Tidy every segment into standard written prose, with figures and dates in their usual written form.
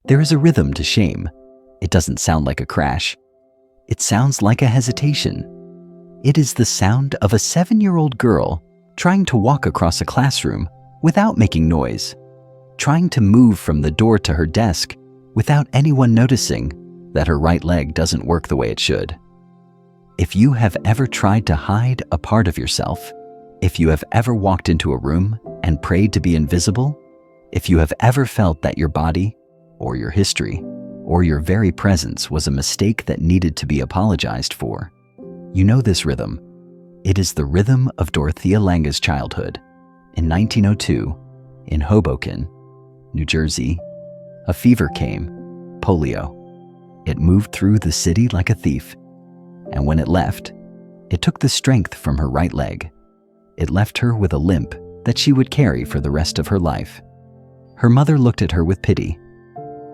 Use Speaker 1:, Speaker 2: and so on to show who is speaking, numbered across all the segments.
Speaker 1: There is a rhythm to shame. It doesn't sound like a crash. It sounds like a hesitation. It is the sound of a 7-year-old girl trying to walk across a classroom without making noise, trying to move from the door to her desk without anyone noticing that her right leg doesn't work the way it should. If you have ever tried to hide a part of yourself, if you have ever walked into a room and prayed to be invisible, if you have ever felt that your body, or your history, or your very presence was a mistake that needed to be apologized for, you know this rhythm. It is the rhythm of Dorothea Lange's childhood. In 1902, in Hoboken, New Jersey, a fever came, polio. It moved through the city like a thief, and when it left, it took the strength from her right leg. It left her with a limp that she would carry for the rest of her life. Her mother looked at her with pity.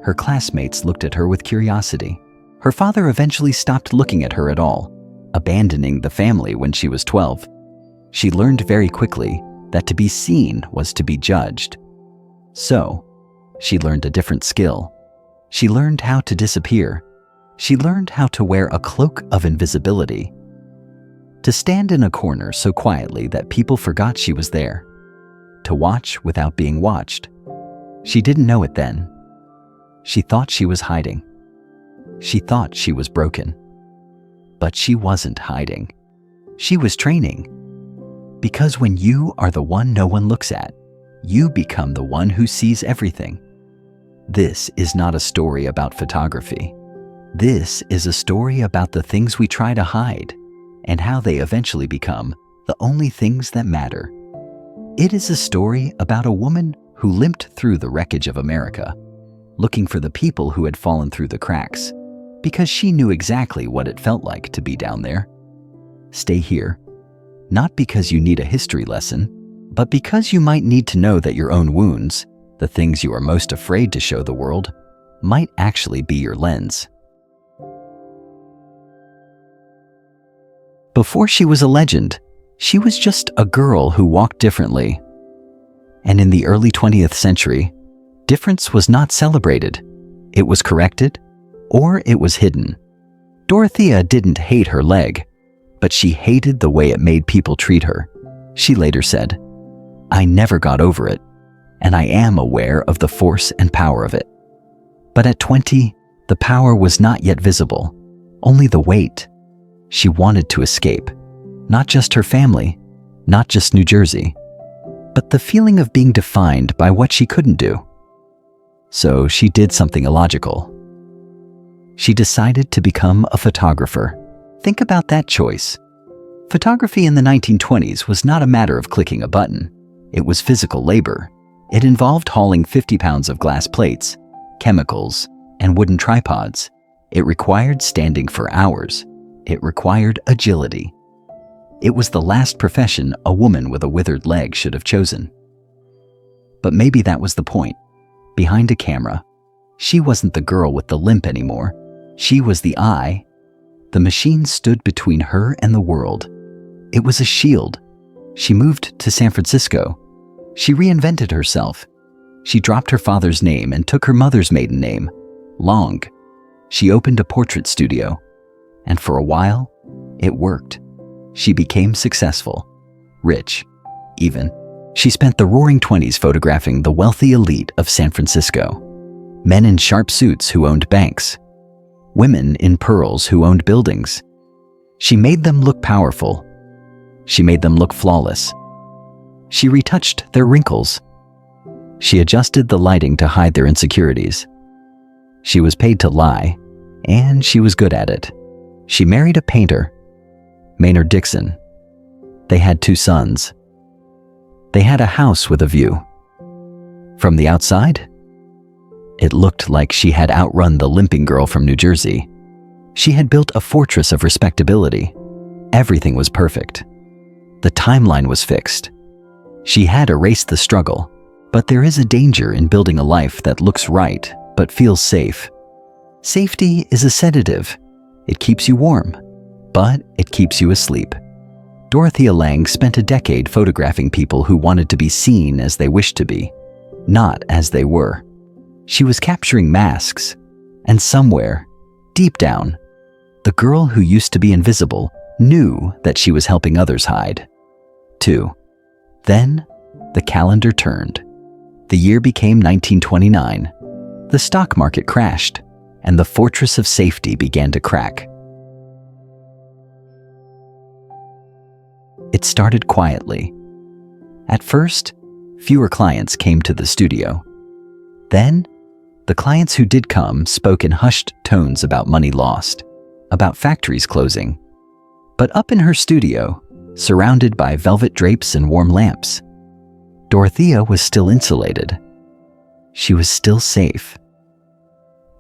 Speaker 1: Her classmates looked at her with curiosity. Her father eventually stopped looking at her at all, abandoning the family when she was 12. She learned very quickly that to be seen was to be judged. So, she learned a different skill. She learned how to disappear. She learned how to wear a cloak of invisibility. To stand in a corner so quietly that people forgot she was there. To watch without being watched. She didn't know it then. She thought she was hiding. She thought she was broken. But she wasn't hiding. She was training. Because when you are the one no one looks at, you become the one who sees everything. This is not a story about photography. This is a story about the things we try to hide and how they eventually become the only things that matter. It is a story about a woman who limped through the wreckage of America, looking for the people who had fallen through the cracks, because she knew exactly what it felt like to be down there. Stay here, not because you need a history lesson, but because you might need to know that your own wounds, the things you are most afraid to show the world, might actually be your lens. Before she was a legend, she was just a girl who walked differently. And in the early 20th century, difference was not celebrated. It was corrected, or it was hidden. Dorothea didn't hate her leg, but she hated the way it made people treat her. She later said, "I never got over it, and I am aware of the force and power of it." But at 20, the power was not yet visible, only the weight. She wanted to escape, not just her family, not just New Jersey, but the feeling of being defined by what she couldn't do. So she did something illogical. She decided to become a photographer. Think about that choice. Photography in the 1920s was not a matter of clicking a button. It was physical labor. It involved hauling 50 pounds of glass plates, chemicals, and wooden tripods. It required standing for hours. It required agility. It was the last profession a woman with a withered leg should have chosen. But maybe that was the point. Behind a camera, she wasn't the girl with the limp anymore. She was the eye. The machine stood between her and the world. It was a shield. She moved to San Francisco. She reinvented herself. She dropped her father's name and took her mother's maiden name, Lange. She opened a portrait studio. And for a while, it worked. She became successful, rich, even. She spent the roaring 20s photographing the wealthy elite of San Francisco. Men in sharp suits who owned banks. Women in pearls who owned buildings. She made them look powerful. She made them look flawless. She retouched their wrinkles. She adjusted the lighting to hide their insecurities. She was paid to lie, and she was good at it. She married a painter, Maynard Dixon. They had 2 sons. They had a house with a view. From the outside, it looked like she had outrun the limping girl from New Jersey. She had built a fortress of respectability. Everything was perfect. The timeline was fixed. She had erased the struggle, but there is a danger in building a life that looks right but feels safe. Safety is a sedative. It keeps you warm, but it keeps you asleep. Dorothea Lange spent a decade photographing people who wanted to be seen as they wished to be, not as they were. She was capturing masks, and somewhere, deep down, the girl who used to be invisible knew that she was helping others hide, too. Then, the calendar turned. The year became 1929. The stock market crashed, and the fortress of safety began to crack. It started quietly. At first, fewer clients came to the studio. Then, the clients who did come spoke in hushed tones about money lost, about factories closing. But up in her studio, surrounded by velvet drapes and warm lamps, Dorothea was still insulated. She was still safe.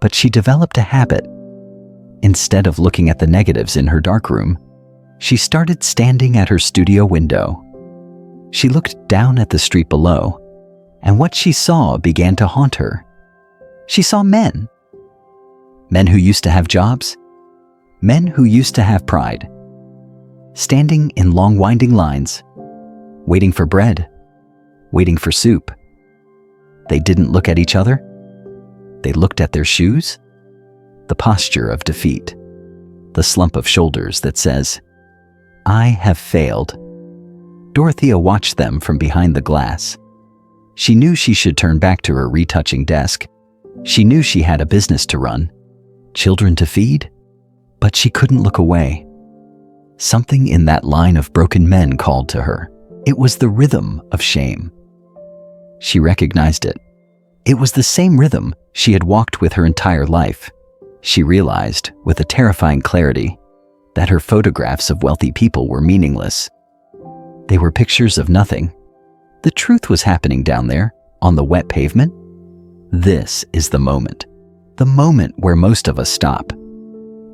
Speaker 1: But she developed a habit. Instead of looking at the negatives in her darkroom, she started standing at her studio window. She looked down at the street below, and what she saw began to haunt her. She saw men. Men who used to have jobs. Men who used to have pride. Standing in long winding lines, waiting for bread, waiting for soup. They didn't look at each other. They looked at their shoes, the posture of defeat, the slump of shoulders that says, "I have failed." Dorothea watched them from behind the glass. She knew she should turn back to her retouching desk. She knew she had a business to run, children to feed, but she couldn't look away. Something in that line of broken men called to her. It was the rhythm of shame. She recognized it. It was the same rhythm she had walked with her entire life. She realized, with a terrifying clarity, that her photographs of wealthy people were meaningless. They were pictures of nothing. The truth was happening down there, on the wet pavement. This is the moment where most of us stop.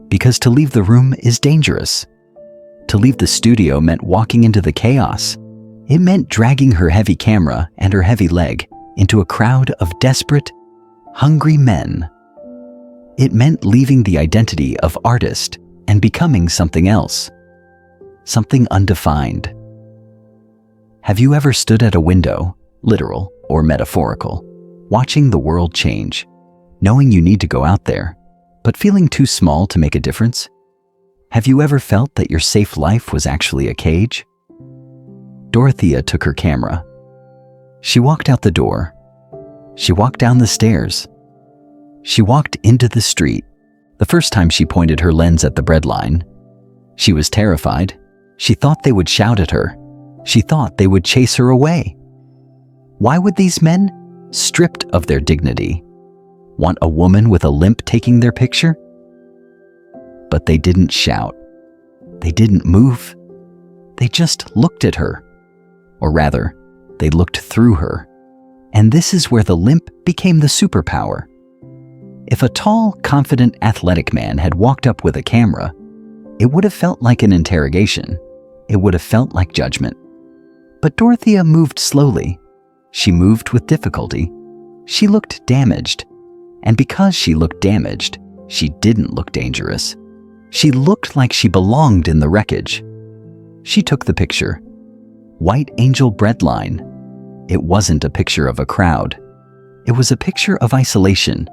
Speaker 1: Because to leave the room is dangerous. To leave the studio meant walking into the chaos. It meant dragging her heavy camera and her heavy leg into a crowd of desperate, hungry men. It meant leaving the identity of artist and becoming something else, something undefined. Have you ever stood at a window, literal or metaphorical, watching the world change, knowing you need to go out there, but feeling too small to make a difference? Have you ever felt that your safe life was actually a cage? Dorothea took her camera. She walked out the door. She walked down the stairs. She walked into the street. The first time she pointed her lens at the breadline, she was terrified. She thought they would shout at her. She thought they would chase her away. Why would these men, stripped of their dignity, want a woman with a limp taking their picture? But they didn't shout. They didn't move. They just looked at her. Or rather, they looked through her. And this is where the limp became the superpower. If a tall, confident, athletic man had walked up with a camera, it would have felt like an interrogation. It would have felt like judgment. But Dorothea moved slowly. She moved with difficulty. She looked damaged. And because she looked damaged, she didn't look dangerous. She looked like she belonged in the wreckage. She took the picture. White Angel breadline. It wasn't a picture of a crowd. It was a picture of isolation.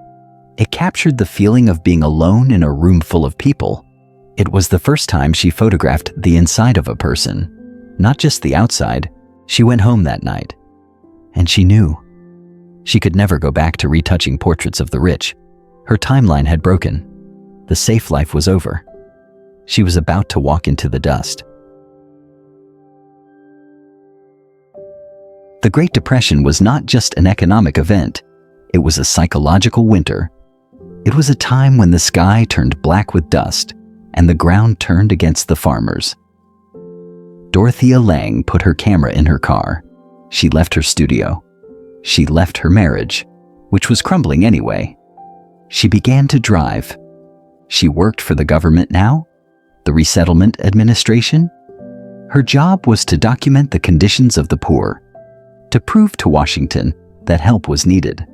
Speaker 1: It captured the feeling of being alone in a room full of people. It was the first time she photographed the inside of a person, not just the outside. She went home that night, and she knew. She could never go back to retouching portraits of the rich. Her timeline had broken. The safe life was over. She was about to walk into the dust. The Great Depression was not just an economic event. It was a psychological winter. It was a time when the sky turned black with dust and the ground turned against the farmers. Dorothea Lange put her camera in her car. She left her studio. She left her marriage, which was crumbling anyway. She began to drive. She worked for the government now, the Resettlement Administration. Her job was to document the conditions of the poor, to prove to Washington that help was needed.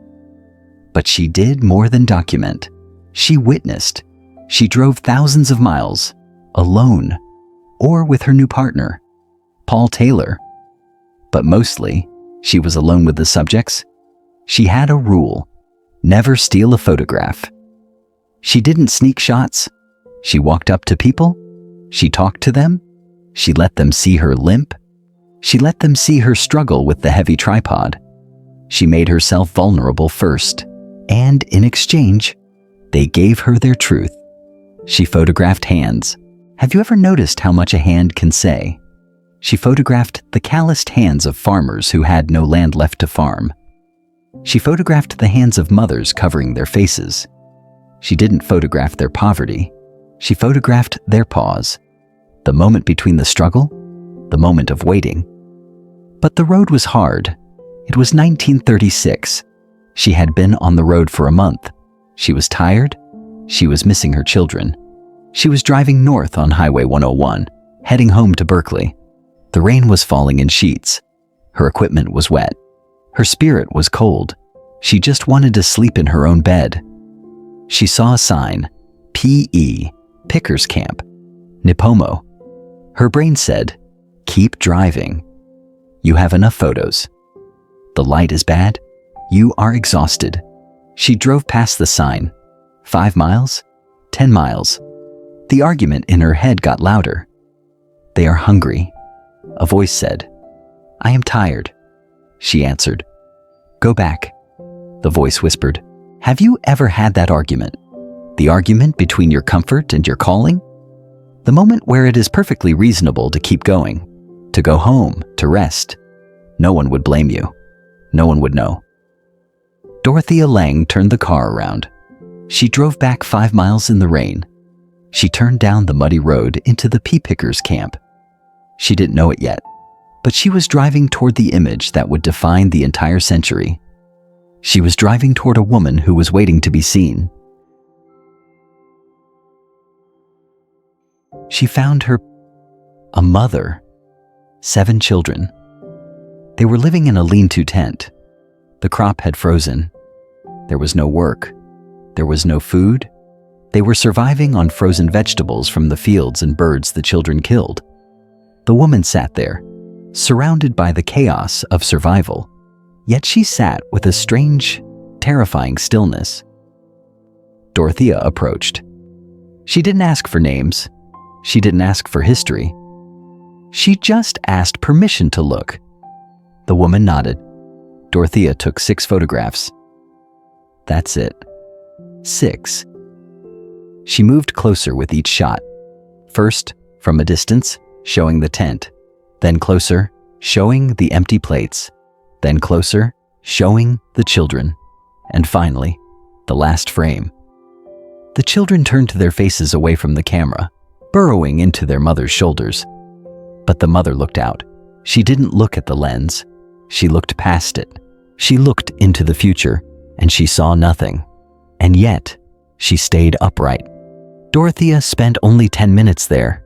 Speaker 1: But she did more than document. She witnessed. She drove thousands of miles, alone, or with her new partner, Paul Taylor. But mostly, she was alone with the subjects. She had a rule: Never steal a photograph. She didn't sneak shots. She walked up to people. She talked to them. She let them see her limp. She let them see her struggle with the heavy tripod. She made herself vulnerable first, and in exchange, they gave her their truth. She photographed hands. Have you ever noticed how much a hand can say? She photographed the calloused hands of farmers who had no land left to farm. She photographed the hands of mothers covering their faces. She didn't photograph their poverty. She photographed their pause. The moment between the struggle, the moment of waiting. But the road was hard. It was 1936. She had been on the road for a month. She was tired. She was missing her children. She was driving north on Highway 101, heading home to Berkeley. The rain was falling in sheets. Her equipment was wet. Her spirit was cold. She just wanted to sleep in her own bed. She saw a sign, PE, Pickers Camp, Nipomo. Her brain said, keep driving. You have enough photos. The light is bad. You are exhausted. She drove past the sign. 5 miles? 10 miles. The argument in her head got louder. They are hungry. A voice said, I am tired. She answered, go back. The voice whispered, have you ever had that argument? The argument between your comfort and your calling? The moment where it is perfectly reasonable to keep going, to go home, to rest. No one would blame you. No one would know. Dorothea Lange turned the car around. She drove back 5 miles in the rain. She turned down the muddy road into the pea pickers camp. She didn't know it yet, but she was driving toward the image that would define the entire century. She was driving toward a woman who was waiting to be seen. She found a mother, 7 children. They were living in a lean-to tent. The crop had frozen. There was no work. There was no food. They were surviving on frozen vegetables from the fields and birds the children killed. The woman sat there, surrounded by the chaos of survival. Yet she sat with a strange, terrifying stillness. Dorothea approached. She didn't ask for names. She didn't ask for history. She just asked permission to look. The woman nodded. Dorothea took 6 photographs. That's it. 6. She moved closer with each shot. First, from a distance, showing the tent. Then closer, showing the empty plates. Then closer, showing the children. And finally, the last frame. The children turned their faces away from the camera, burrowing into their mother's shoulders. But the mother looked out. She didn't look at the lens. She looked past it. She looked into the future, and she saw nothing. And yet, she stayed upright. Dorothea spent only 10 minutes there.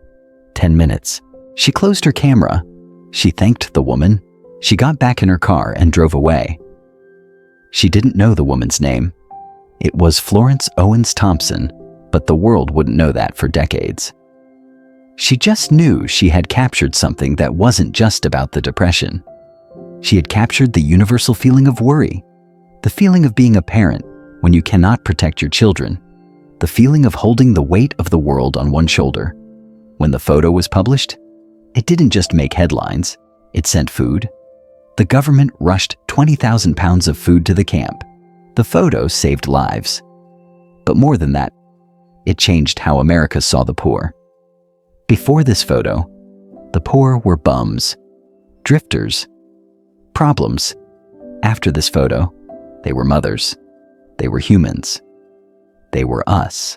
Speaker 1: 10 minutes. She closed her camera. She thanked the woman. She got back in her car and drove away. She didn't know the woman's name. It was Florence Owens Thompson, but the world wouldn't know that for decades. She just knew she had captured something that wasn't just about the depression. She had captured the universal feeling of worry, the feeling of being a parent when you cannot protect your children, the feeling of holding the weight of the world on one shoulder. When the photo was published, it didn't just make headlines, it sent food. The government rushed 20,000 pounds of food to the camp. The photo saved lives. But more than that, it changed how America saw the poor. Before this photo, the poor were bums, drifters, problems. After this photo, they were mothers. They were humans. They were us.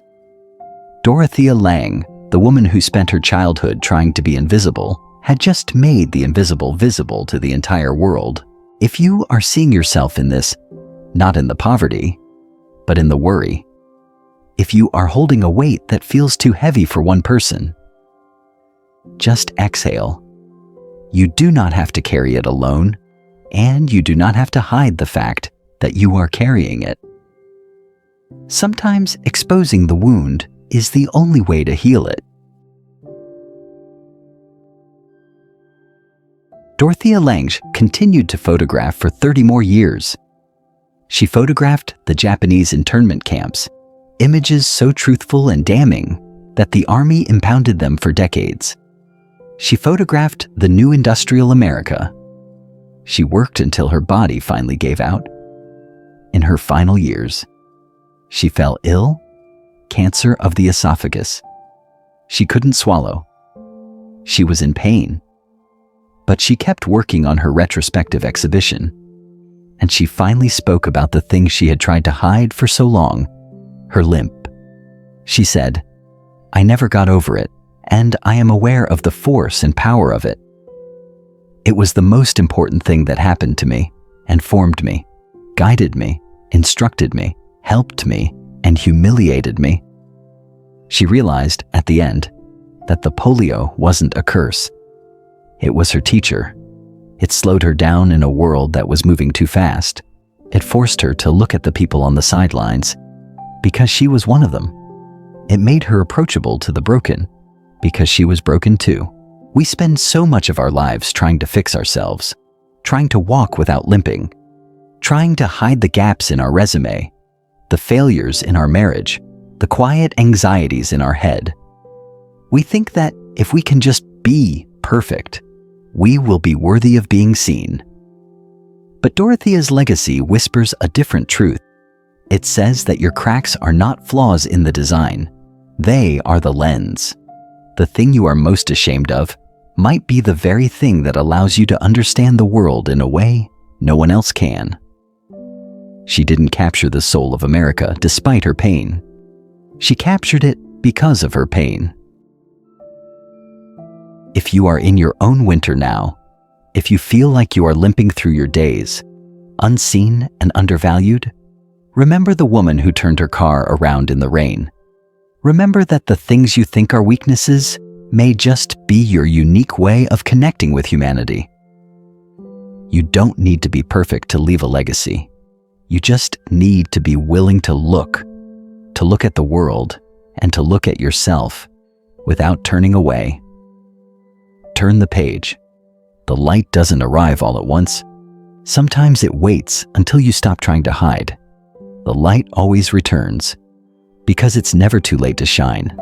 Speaker 1: Dorothea Lange, the woman who spent her childhood trying to be invisible, had just made the invisible visible to the entire world. If you are seeing yourself in this, not in the poverty, but in the worry, if you are holding a weight that feels too heavy for one person, just exhale. You do not have to carry it alone, and you do not have to hide the fact that you are carrying it. Sometimes exposing the wound is the only way to heal it. Dorothea Lange continued to photograph for 30 more years. She photographed the Japanese internment camps, images so truthful and damning that the army impounded them for decades. She photographed the new industrial America. She worked until her body finally gave out. In her final years, she fell ill, cancer of the esophagus. She couldn't swallow. She was in pain. But she kept working on her retrospective exhibition, and she finally spoke about the thing she had tried to hide for so long, her limp. She said, "I never got over it, and I am aware of the force and power of it. It was the most important thing that happened to me and formed me, guided me, instructed me, helped me, and humiliated me." She realized at the end that the polio wasn't a curse. It was her teacher. It slowed her down in a world that was moving too fast. It forced her to look at the people on the sidelines because she was one of them. It made her approachable to the broken because she was broken too. We spend so much of our lives trying to fix ourselves, trying to walk without limping, trying to hide the gaps in our resume, the failures in our marriage, the quiet anxieties in our head. We think that if we can just be perfect, we will be worthy of being seen. But Dorothea's legacy whispers a different truth. It says that your cracks are not flaws in the design. They are the lens. The thing you are most ashamed of might be the very thing that allows you to understand the world in a way no one else can. She didn't capture the soul of America despite her pain. She captured it because of her pain. If you are in your own winter now, if you feel like you are limping through your days, unseen and undervalued, remember the woman who turned her car around in the rain. Remember that the things you think are weaknesses may just be your unique way of connecting with humanity. You don't need to be perfect to leave a legacy. You just need to be willing to look at the world and to look at yourself without turning away. Turn the page. The light doesn't arrive all at once. Sometimes it waits until you stop trying to hide. The light always returns because it's never too late to shine.